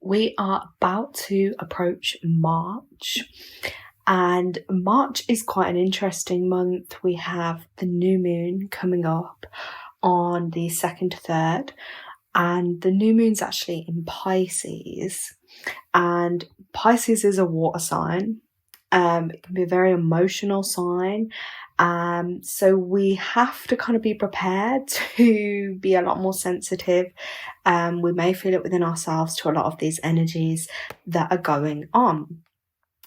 we are about to approach March, and March is quite an interesting month. We have the new moon coming up on the 2nd to 3rd, and the new moon's actually in Pisces, and Pisces is a water sign. It can be a very emotional sign. So we have to kind of be prepared to be a lot more sensitive. We may feel it within ourselves to a lot of these energies that are going on.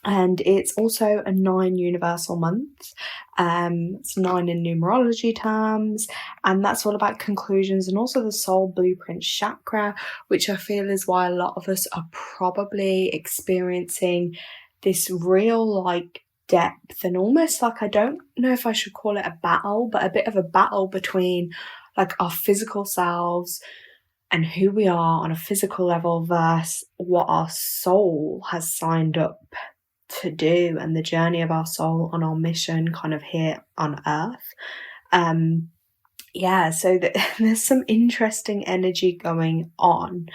And it's also a 9 universal month. It's 9 in numerology terms, and that's all about conclusions and also the soul blueprint chakra, which I feel is why a lot of us are probably experiencing this real depth and almost I don't know if I should call it a battle, but a bit of a battle between our physical selves and who we are on a physical level versus what our soul has signed up to do, and the journey of our soul on our mission kind of here on earth. So there's some interesting energy going on.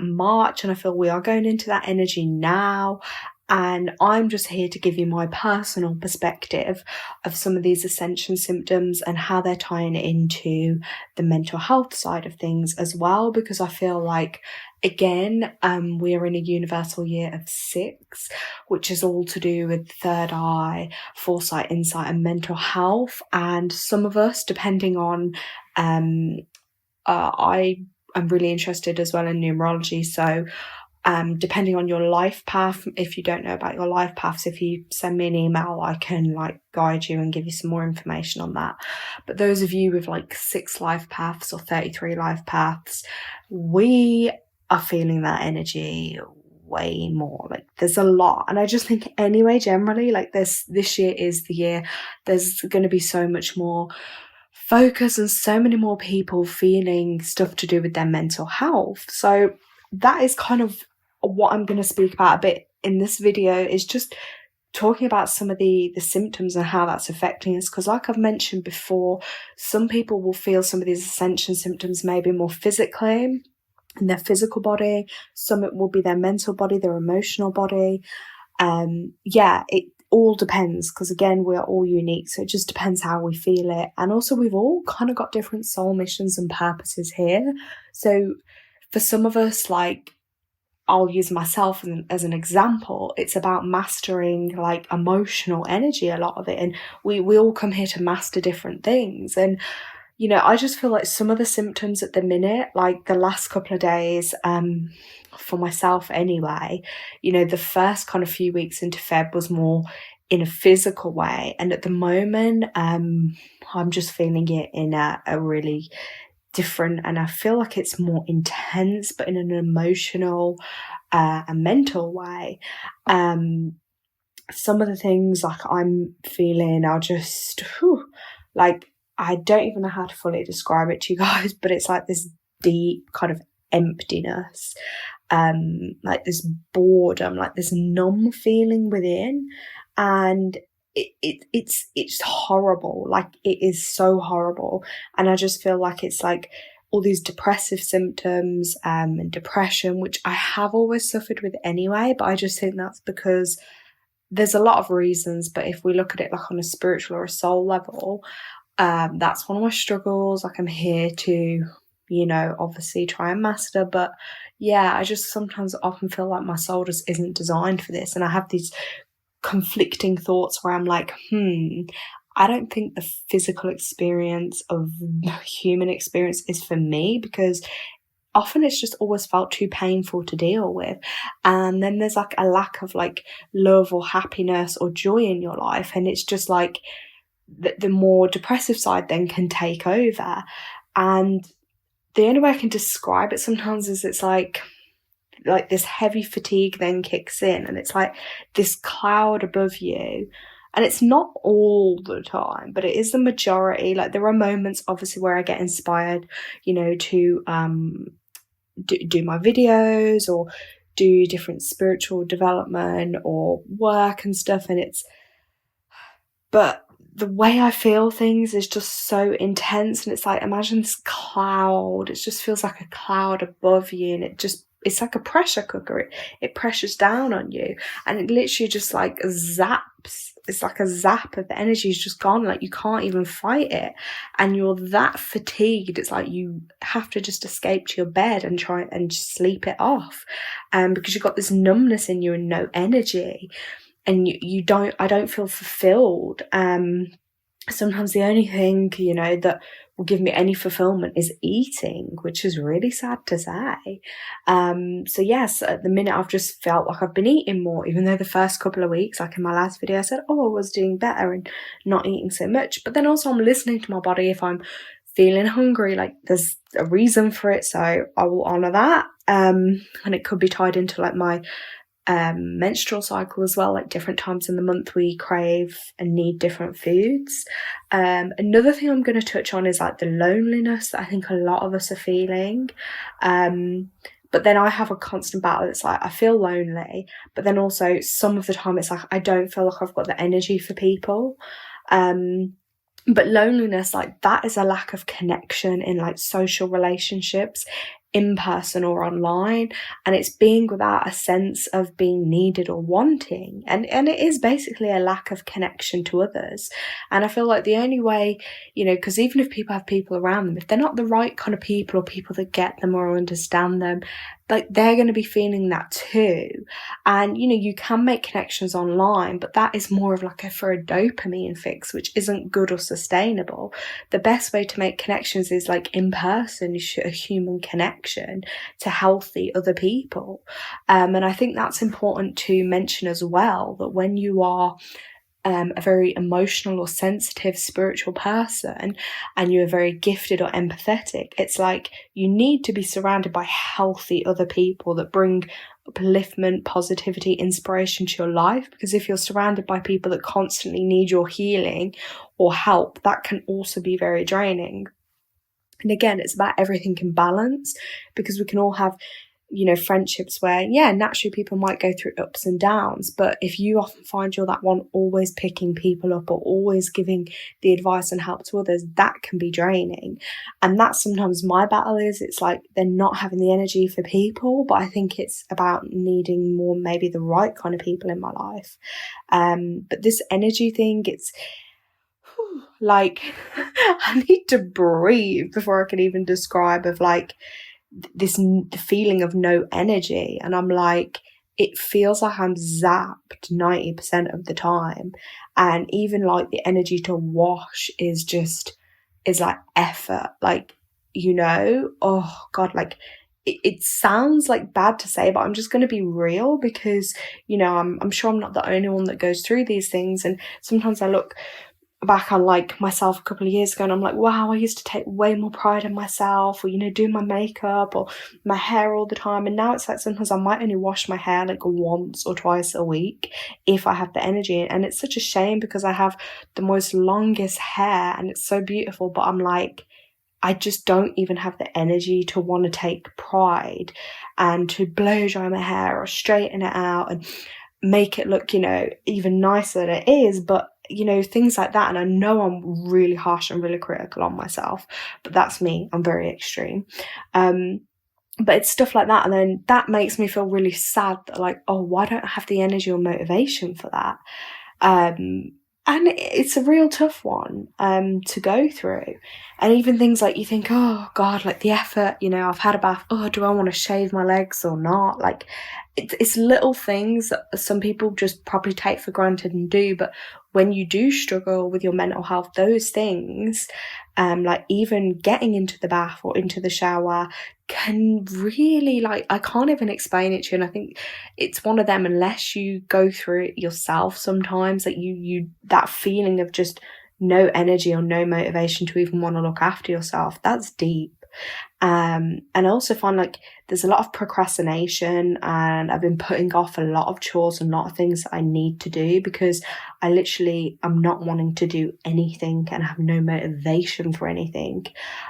March, and I feel we are going into that energy now. And I'm just here to give you my personal perspective of some of these Ascension symptoms and how they're tying into the mental health side of things as well, because I feel again, we are in a universal year of 6, which is all to do with third eye, foresight, insight, and mental health. And some of us, depending on, I'm really interested as well in numerology. So depending on your life path, if you don't know about your life paths, if you send me an email, I can guide you and give you some more information on that. But those of you with 6 life paths or 33 life paths, we are feeling that energy way more. There's a lot, and I just think anyway, generally, this year is the year. There's going to be so much more focus and so many more people feeling stuff to do with their mental health. So that is kind of what I'm going to speak about a bit in this video, is just talking about some of the symptoms and how that's affecting us. Because I've mentioned before, some people will feel some of these Ascension symptoms maybe more physically in their physical body. Some it will be their mental body, their emotional body. It all depends, because again, we're all unique, so it just depends how we feel it. And also we've all kind of got different soul missions and purposes here. So for some of us, I'll use myself as an example, it's about mastering emotional energy, a lot of it, and we all come here to master different things. And I just feel some of the symptoms at the minute, the last couple of days, for myself anyway, the first kind of few weeks into Feb was more in a physical way, and at the moment I'm just feeling it in a really different, and I feel it's more intense, but in an emotional and mental way. Some of the things I'm feeling are just I don't even know how to fully describe it to you guys, but it's this deep kind of emptiness, this boredom, this numb feeling within, and it's horrible. It is so horrible, and I just feel it's all these depressive symptoms and depression, which I have always suffered with anyway, but I just think that's because there's a lot of reasons. But if we look at it on a spiritual or a soul level, that's one of my struggles. I'm here to obviously try and master, but I just sometimes often feel my soul just isn't designed for this, and I have these conflicting thoughts where I'm I don't think the physical experience of the human experience is for me, because often it's just always felt too painful to deal with. And then there's a lack of love or happiness or joy in your life, and it's just the more depressive side then can take over. And the only way I can describe it sometimes is it's this heavy fatigue then kicks in, and it's this cloud above you. And it's not all the time, but it is the majority. There are moments obviously where I get inspired, to do my videos or do different spiritual development or work and stuff, but the way I feel things is just so intense, and it's like, imagine this cloud. It just feels like a cloud above you, and it's like a pressure cooker. It pressures down on you, and it literally just like zaps. It's like a zap of the energy is just gone. Like, you can't even fight it, and you're that fatigued. It's like you have to just escape to your bed and try and just sleep it off, because you've got this numbness in you and no energy. And I don't feel fulfilled. Sometimes the only thing, you know, that will give me any fulfillment is eating, which is really sad to say. So yes, at the minute I've just felt like I've been eating more, even though the first couple of weeks, like in my last video, I said, oh, I was doing better and not eating so much. But then also I'm listening to my body. If I'm feeling hungry, like, there's a reason for it, so I will honour that. And it could be tied into like my menstrual cycle as well. Like, different times in the month we crave and need different foods. Another thing I'm going to touch on is like the loneliness that I think a lot of us are feeling. But then I have a constant battle. It's like, I feel lonely, but then also some of the time it's like I don't feel like I've got the energy for people. But loneliness, like, that is a lack of connection in like social relationships, in person or online, and it's being without a sense of being needed or wanting, and it is basically a lack of connection to others. And I feel like the only way, you know, because even if people have people around them, if they're not the right kind of people or people that get them or understand them, like, they're going to be feeling that too. And, you know, you can make connections online, but that is more of like for a dopamine fix, which isn't good or sustainable. The best way to make connections is like in person, a human connection to healthy other people. And I think that's important to mention as well, that when you are a very emotional or sensitive spiritual person and you're very gifted or empathetic, it's like you need to be surrounded by healthy other people that bring upliftment, positivity, inspiration to your life. Because if you're surrounded by people that constantly need your healing or help, that can also be very draining. And again, it's about everything in balance, because we can all have, you know, friendships where, yeah, naturally people might go through ups and downs, but if you often find you're that one always picking people up or always giving the advice and help to others, that can be draining. And that's sometimes my battle is, it's like they're not having the energy for people, but I think it's about needing more, maybe the right kind of people in my life. But this energy thing, it's like, I need to breathe before I can even describe of like the feeling of no energy. And I'm like, it feels like I'm zapped 90% of the time, and even like the energy to wash is like effort, like, you know, oh god, like it sounds like bad to say, but I'm just going to be real, because, you know, I'm sure I'm not the only one that goes through these things. And sometimes I look back on like myself a couple of years ago and I'm like, wow, I used to take way more pride in myself, or, you know, do my makeup or my hair all the time. And now it's like sometimes I might only wash my hair like once or twice a week if I have the energy. And it's such a shame, because I have the most longest hair and it's so beautiful, but I'm like, I just don't even have the energy to want to take pride and to blow dry my hair or straighten it out and make it look, you know, even nicer than it is. But, you know, things like that. And I know I'm really harsh and really critical on myself, but that's me. I'm very extreme. But it's stuff like that. And then that makes me feel really sad that, like, oh, why don't I have the energy or motivation for that? And it's a real tough one to go through. And even things like, you think, oh God, like the effort, you know, I've had a bath, oh, do I want to shave my legs or not? Like, it's little things that some people just probably take for granted and do. But when you do struggle with your mental health, those things, like even getting into the bath or into the shower, can really, like, I can't even explain it to you. And I think it's one of them, unless you go through it yourself sometimes, that you that feeling of just no energy or no motivation to even want to look after yourself, that's deep. And I also find like there's a lot of procrastination, and I've been putting off a lot of chores and a lot of things that I need to do, because I literally am not wanting to do anything and have no motivation for anything.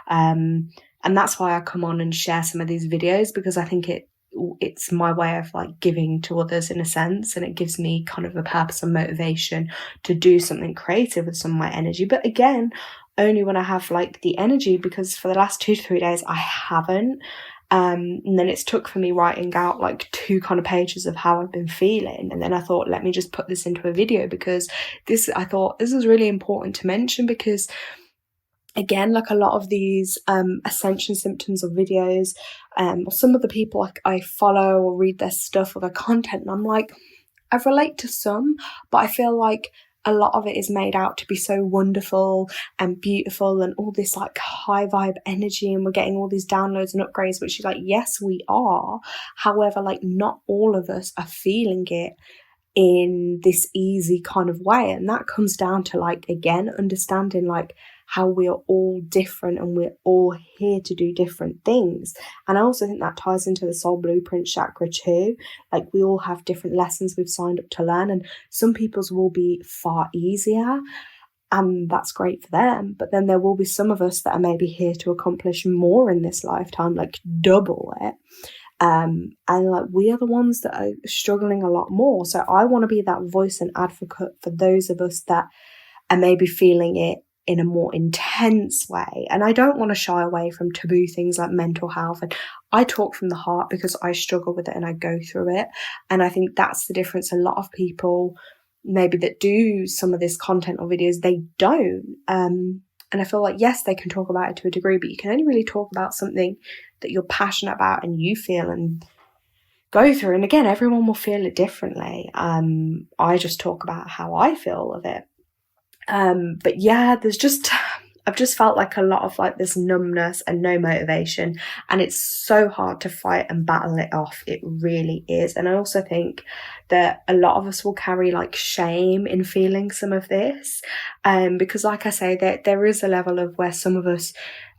And that's why I come on and share some of these videos, because I think it's my way of like giving to others in a sense, and it gives me kind of a purpose and motivation to do something creative with some of my energy. But again, only when I have like the energy, because for the last 2 to 3 days I haven't. And then it's took for me writing out like 2 kind of pages of how I've been feeling, and then I thought, let me just put this into a video, because I thought this is really important to mention, because again, like a lot of these ascension symptoms or videos, or some of the people like I follow or read their stuff or their content, and I'm like, I relate to some, but I feel like a lot of it is made out to be so wonderful and beautiful and all this like high vibe energy, and we're getting all these downloads and upgrades, which is like, yes, we are. However, like not all of us are feeling it in this easy kind of way, and that comes down to like, again, understanding like how we are all different and we're all here to do different things. And I also think that ties into the soul blueprint chakra too. Like we all have different lessons we've signed up to learn, and some people's will be far easier, and that's great for them. But then there will be some of us that are maybe here to accomplish more in this lifetime, like double it. And like we are the ones that are struggling a lot more. So I want to be that voice and advocate for those of us that are maybe feeling it in a more intense way. And I don't want to shy away from taboo things like mental health. And I talk from the heart because I struggle with it and I go through it. And I think that's the difference. A lot of people maybe that do some of this content or videos, they don't. And I feel like, yes, they can talk about it to a degree, but you can only really talk about something that you're passionate about and you feel and go through. And again, everyone will feel it differently. I just talk about how I feel of it. But yeah, I've just felt like a lot of like this numbness and no motivation, and it's so hard to fight and battle it off. It really is. And I also think that a lot of us will carry like shame in feeling some of this, because like I say, there is a level of where some of us,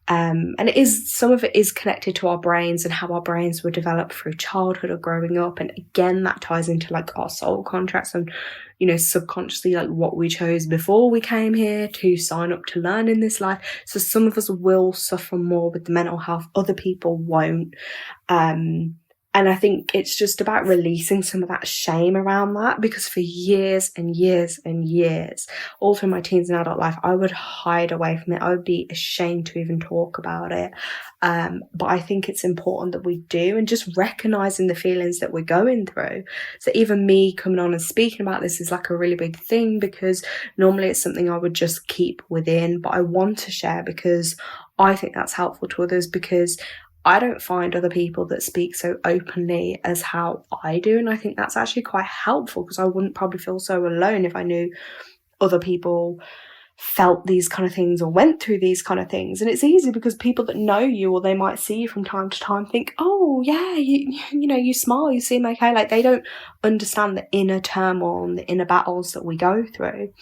and some of it is connected to our brains and how our brains were developed through childhood or growing up. And again, that ties into like our soul contracts and, you know, subconsciously like what we chose before we came here to sign up to learn in this life. So some of us will suffer more with the mental health, other people won't. And I think it's just about releasing some of that shame around that, because for years and years and years, all through my teens and adult life, I would hide away from it. I would be ashamed to even talk about it. But I think it's important that we do, and just recognizing the feelings that we're going through. So even me coming on and speaking about this is like a really big thing, because normally it's something I would just keep within, but I want to share because I think that's helpful to others, because I don't find other people that speak so openly as how I do. And I think that's actually quite helpful, because I wouldn't probably feel so alone if I knew other people felt these kind of things or went through these kind of things. And it's easy because people that know you, or they might see you from time to time, think, oh yeah, you know, you smile, you seem okay. Like they don't understand the inner turmoil and the inner battles that we go through.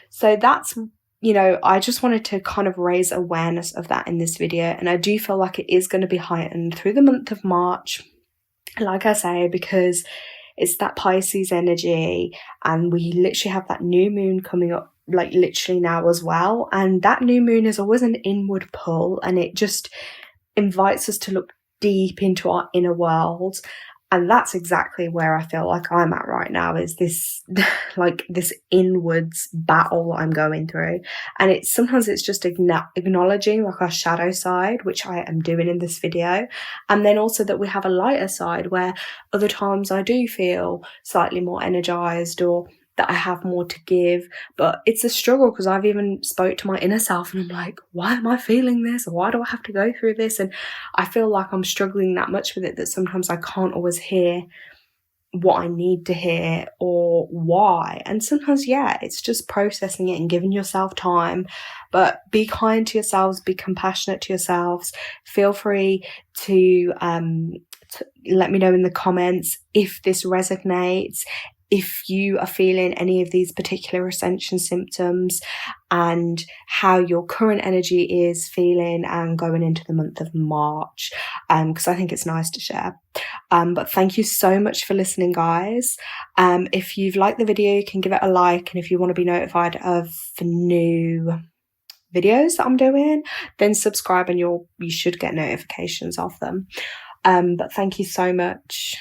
So that's, you know, I just wanted to kind of raise awareness of that in this video. And I do feel like it is going to be heightened through the month of March, like I say, because it's that Pisces energy, and we literally have that new moon coming up like literally now as well. And that new moon is always an inward pull, and it just invites us to look deep into our inner world. And that's exactly where I feel like I'm at right now, is this like this inwards battle I'm going through. And sometimes it's just acknowledging like our shadow side, which I am doing in this video. And then also that we have a lighter side, where other times I do feel slightly more energized, or that I have more to give. But it's a struggle, because I've even spoke to my inner self and I'm like, why am I feeling this? Or why do I have to go through this? And I feel like I'm struggling that much with it that sometimes I can't always hear what I need to hear or why. And sometimes, yeah, it's just processing it and giving yourself time. But be kind to yourselves, be compassionate to yourselves. Feel free to let me know in the comments if this resonates, if you are feeling any of these particular ascension symptoms, and how your current energy is feeling and going into the month of March, because I think it's nice to share. But thank you so much for listening, guys. If you've liked the video, you can give it a like, and if you want to be notified of new videos that I'm doing, then subscribe, and you should get notifications of them. But thank you so much